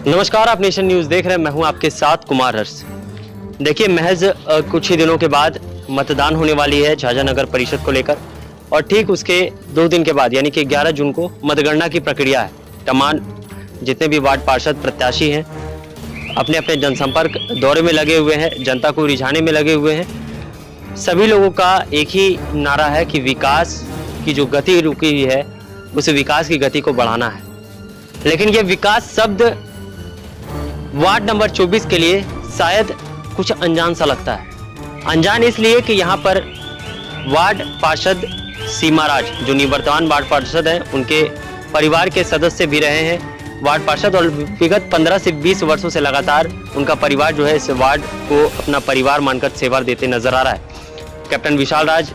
नमस्कार, आप nation news देख रहे हैं। मैं हूं आपके साथ कुमार हर्ष। देखिए, महज कुछ ही दिनों के बाद मतदान होने वाली है झाझा नगर परिषद को लेकर, और ठीक उसके 2 दिन के बाद यानी कि 11 जून को मतगणना की प्रक्रिया है। तमाम जितने भी वार्ड पार्षद प्रत्याशी हैं अपने अपने जनसंपर्क दौरे में लगे हुए हैं, जनता को रिझाने में लगे हुए हैं। सभी लोगों का एक ही नारा है कि विकास की जो गति रुकी हुई है उस विकास की गति को बढ़ाना है। लेकिन ये विकास शब्द वार्ड नंबर 24 के लिए शायद कुछ अनजान सा लगता है। अनजान इसलिए कि यहाँ पर वार्ड पार्षद सीमा राज, जो निवर्तमान वार्ड पार्षद हैं, उनके परिवार के सदस्य भी रहे हैं वार्ड पार्षद, और विगत 15 से 20 वर्षों से लगातार उनका परिवार जो है इस वार्ड को अपना परिवार मानकर सेवा देते नजर आ रहा है। कैप्टन विशाल राज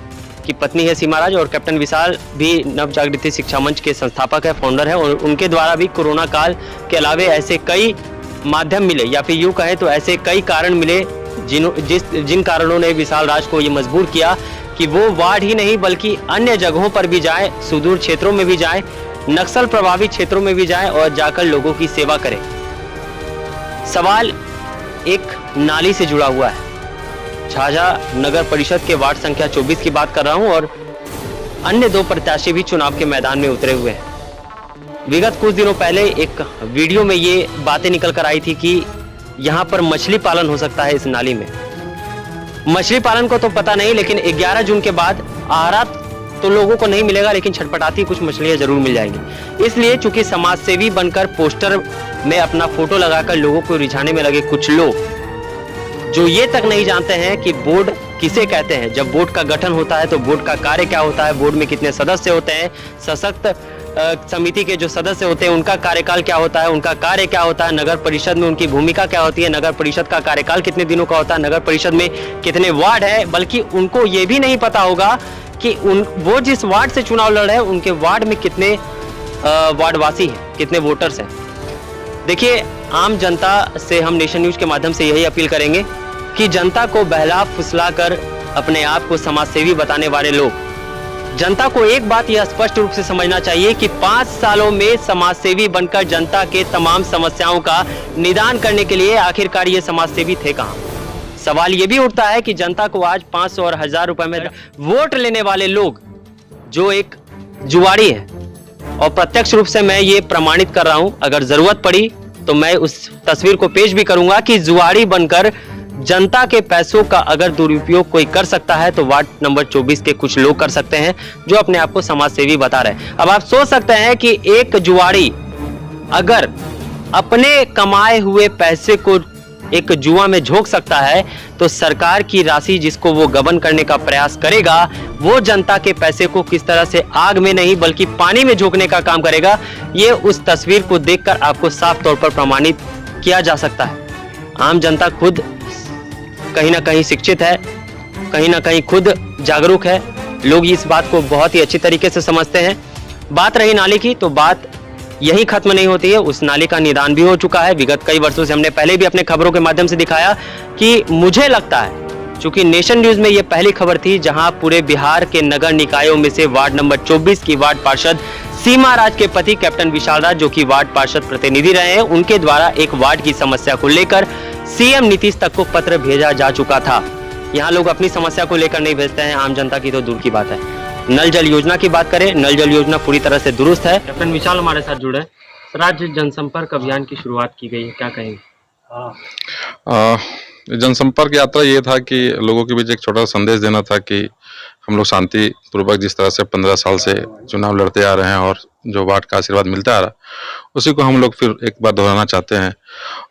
की पत्नी है सीमा राज, और कैप्टन विशाल भी नव जागृति शिक्षा मंच के संस्थापक है, फाउंडर है, और उनके द्वारा भी कोरोना काल के अलावे ऐसे कई माध्यम मिले, या फिर यूं कहें तो ऐसे कई कारण मिले जिन कारणों ने विशाल राज को ये मजबूर किया कि वो वार्ड ही नहीं बल्कि अन्य जगहों पर भी जाएं, सुदूर क्षेत्रों में भी जाएं, नक्सल प्रभावित क्षेत्रों में भी जाएं और जाकर लोगों की सेवा करें। सवाल एक नाली से जुड़ा हुआ है। झाझा नगर परिषद के वार्ड संख्या 24 की बात कर रहा हूं, और अन्य 2 प्रत्याशी भी चुनाव के मैदान में उतरे हुए हैं। विगत कुछ दिनों पहले एक वीडियो में ये बातें निकल कर आई थी कि यहाँ पर मछली पालन हो सकता है इस नाली में। मछली पालन को तो पता नहीं, लेकिन 11 जून के बाद आहारा तो लोगों को नहीं मिलेगा, लेकिन छटपटाती कुछ मछलियां जरूर मिल जाएंगी। इसलिए चूंकि समाज सेवी बनकर पोस्टर में अपना फोटो लगाकर लोगों को रिझाने में लगे कुछ लोग जो ये तक नहीं जानते हैं कि बोर्ड किसे कहते हैं, जब बोर्ड का गठन होता है तो बोर्ड का कार्य क्या होता है, बोर्ड में कितने सदस्य होते हैं, सशक्त समिति के जो सदस्य होते हैं उनका कार्यकाल क्या होता है, उनका कार्य क्या होता है, नगर परिषद में उनकी भूमिका क्या होती है, नगर परिषद का कार्यकाल कितने दिनों का होता है, नगर परिषद में कितने वार्ड है। बल्कि उनको ये भी नहीं पता होगा कि वो जिस वार्ड से चुनाव लड़ रहे हैं उनके वार्ड में कितने वार्डवासी हैं, कितने वोटर्स हैं। देखिए, आम जनता से हम नेशन न्यूज के माध्यम से यही अपील करेंगे कि जनता को बहला फुसला कर अपने आप को समाजसेवी बताने वाले लोग, जनता को एक बात यह स्पष्ट रूप से समझना चाहिए कि 5 सालों में समाजसेवी बनकर जनता के तमाम समस्याओं का निदान करने के लिए आखिरकार ये समाजसेवी थे कहां। सवाल ये भी उठता है कि जनता को आज 500 और 1000 रुपए में वोट लेने वाले लोग जो एक जुआड़ी है, और प्रत्यक्ष रूप से मैं ये प्रमाणित कर रहा हूं, अगर जरूरत पड़ी तो मैं उस तस्वीर को पेश भी करूंगा कि जुआड़ी बनकर जनता के पैसों का अगर दुरुपयोग कोई कर सकता है तो वार्ड नंबर 24 के कुछ लोग कर सकते हैं जो अपने आप को समाजसेवी बता रहे हैं। अब आप सोच सकते हैं कि एक जुआड़ी अगर अपने कमाए हुए पैसे को एक जुआ में झोंक सकता है तो सरकार की राशि जिसको वो गबन करने का प्रयास करेगा वो जनता के पैसे को किस तरह से आग में नहीं बल्कि पानी में झोंकने का काम करेगा, ये उस तस्वीर को देखकर आपको साफ तौर पर प्रमाणित किया जा सकता है। आम जनता खुद कहीं ना कहीं शिक्षित है, कहीं ना कहीं खुद जागरूक है, लोग इस बात को बहुत ही अच्छी तरीके से समझते हैं। बात रही नाली की, तो बात यही खत्म नहीं होती है, उस नाली का निदान भी हो चुका है। विगत कई वर्षों से हमने पहले भी अपने खबरों के माध्यम से दिखाया कि मुझे लगता है, चूंकि नेशन न्यूज में यह पहली खबर थी जहां पूरे बिहार के नगर निकायों में से वार्ड नंबर 24 की वार्ड पार्षद सीमा राज के पति कैप्टन विशाल राज, जो कि वार्ड पार्षद प्रतिनिधि रहे हैं, उनके द्वारा एक वार्ड की समस्या को लेकर सीएम नीतीश तक को पत्र भेजा जा चुका था। यहाँ लोग अपनी समस्या को लेकर नहीं भेजते हैं, आम जनता की तो दूर की बात है। नल जल योजना की बात करें, नल जल योजना पूरी तरह से दुरुस्त है। कैप्टन विशाल हमारे साथ जुड़े। राज्य जनसंपर्क अभियान की शुरुआत की गई है, क्या कहेंगे? जनसंपर्क यात्रा ये था कि लोगों के बीच एक छोटा सा संदेश देना था कि हम लोग शांति पूर्वक जिस तरह से 15 साल से चुनाव लड़ते आ रहे हैं और जो वार्ड का आशीर्वाद मिलता आ रहा उसी को हम लोग फिर एक बार दोहराना चाहते हैं।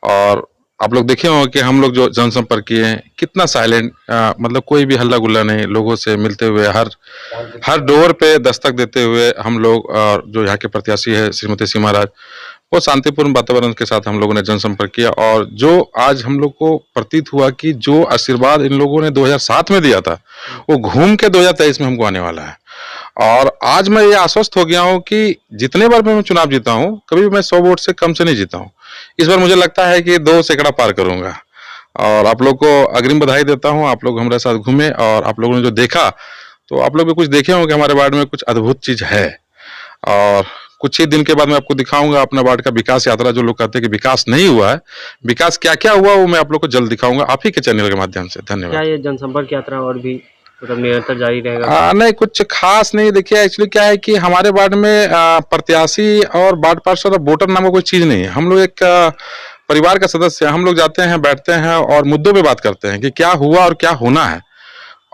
और आप लोग देखे होंगे कि हम लोग जो जनसंपर्क किए हैं कितना साइलेंट, मतलब कोई भी हल्ला गुल्ला नहीं, लोगों से मिलते हुए हर डोर पे दस्तक देते हुए हम लोग, और जो यहाँ के प्रत्याशी है श्रीमती सीमा राज, वो शांतिपूर्ण वातावरण के साथ हम लोगों ने जनसंपर्क किया। और जो आज हम लोग को प्रतीत हुआ कि जो आशीर्वाद इन लोगों ने 2007 में दिया था वो घूम के 2023 में हमको आने वाला है। और आज मैं ये आश्वस्त हो गया हूँ कि जितने बार मैं चुनाव जीता हूँ कभी भी मैं 100 वोट से कम से नहीं जीता हूँ। इस बार मुझे लगता है कि 2 सैकड़ा पार करूंगा। और आप लोग को अग्रिम बधाई देता हूँ, आप लोग हमारे साथ घूमे और आप लोगों ने जो देखा तो आप लोग भी कुछ देखे होंगे, हमारे वार्ड में कुछ अद्भुत चीज है। और कुछ ही दिन के बाद मैं आपको दिखाऊंगा अपना वार्ड का विकास यात्रा। जो लोग कहते हैं कि विकास नहीं हुआ है, विकास क्या क्या हुआ वो मैं आप लोग को जल्द दिखाऊंगा आप ही के चैनल के माध्यम से। धन्यवाद। क्या ये जनसंपर्क यात्रा और भी मतलब निरंतर जारी रहेगा? नहीं, कुछ खास नहीं। देखिए एक्चुअली क्या है कि हमारे वार्ड में प्रत्याशी और वार्ड पार्षद और वोटर नामक कोई चीज नहीं है। हम लोग एक परिवार का सदस्य हैं। हम लोग जाते हैं, बैठते हैं और मुद्दों पे बात करते हैं कि क्या हुआ और क्या होना है,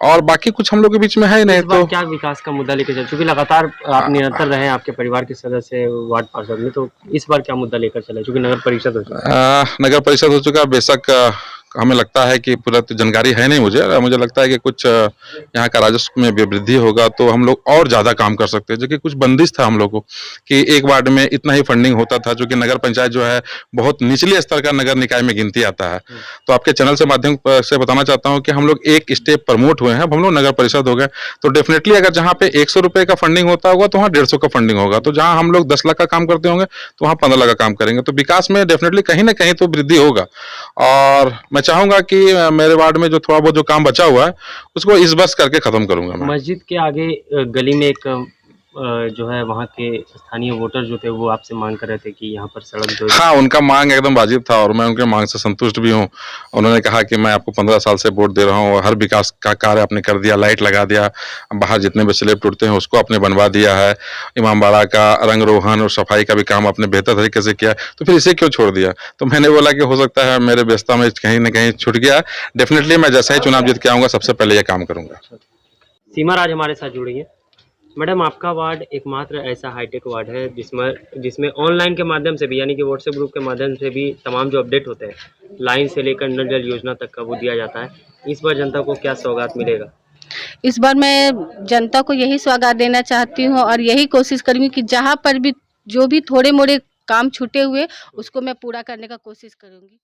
और बाकी कुछ हम लोग के बीच में है ही नहीं। इस बार तो क्या विकास का मुद्दा लेकर चल, चूंकि लगातार आप निरंतर रहे हैं, आपके परिवार के सदस्य वार्ड पार्षद में, तो इस बार क्या मुद्दा लेकर चले, चूंकि नगर परिषद हो चुका है? नगर परिषद हो चुका, बेशक हमें लगता है कि पूरा तो जानकारी है नहीं मुझे लगता है कि कुछ यहाँ का राजस्व में वृद्धि होगा तो हम लोग और ज्यादा काम कर सकते हैं। जो कि कुछ बंदिश था हम लोग को कि एक वार्ड में इतना ही फंडिंग होता था, जो कि नगर पंचायत जो है बहुत निचले स्तर का नगर निकाय में गिनती आता है। तो आपके चैनल से माध्यम से बताना चाहता हूँ कि हम लोग एक स्टेप प्रमोट हुए हैं, हम लोग नगर परिषद हो गए। तो डेफिनेटली अगर जहाँ पे 100 रुपए का फंडिंग होता होगा तो वहाँ 150 का फंडिंग होगा। तो जहाँ हम लोग 10 लाख का काम करते होंगे तो वहाँ 15 लाख का काम करेंगे। तो विकास में डेफिनेटली कहीं ना कहीं तो वृद्धि होगा। और मैं चाहूंगा कि मेरे वार्ड में जो थोड़ा बहुत जो काम बचा हुआ है उसको इस वर्ष करके खत्म करूंगा मैं। मस्जिद के आगे गली में एक जो है वहाँ के स्थानीय वोटर जो थे वो आपसे मांग कर रहे थे कि यहाँ पर सड़क जो हाँ, उनका मांग एकदम वाजिब था और मैं उनके मांग से संतुष्ट भी हूँ। उन्होंने कहा कि मैं आपको 15 साल से वोट दे रहा हूँ, हर विकास का कार्य आपने कर दिया, लाइट लगा दिया, बाहर जितने भी स्लैब टूटते हैं उसको आपने बनवा दिया है, इमामबाड़ा का रंग रोहन और सफाई का भी काम आपने बेहतर तरीके से किया, तो फिर इसे क्यों छोड़ दिया? तो मैंने बोला कि हो सकता है मेरे व्यस्तता में कहीं ना कहीं छूट गया। डेफिनेटली मैं जैसा ही चुनाव जीत के आऊंगा सबसे पहले ये काम करूंगा। सीमा राज हमारे साथ जुड़ी है। मैडम, आपका वार्ड एकमात्र ऐसा हाईटेक वार्ड है जिसमें ऑनलाइन के माध्यम से भी, यानी कि व्हाट्सएप ग्रुप के माध्यम से भी तमाम जो अपडेट होते हैं, लाइन से लेकर नल जल योजना तक का वो दिया जाता है। इस बार जनता को क्या सौगात मिलेगा? इस बार मैं जनता को यही सौगात देना चाहती हूँ और यही कोशिश करूँगी कि जहाँ पर भी जो भी थोड़े मोड़े काम छूटे हुए उसको मैं पूरा करने का कोशिश करूँगी।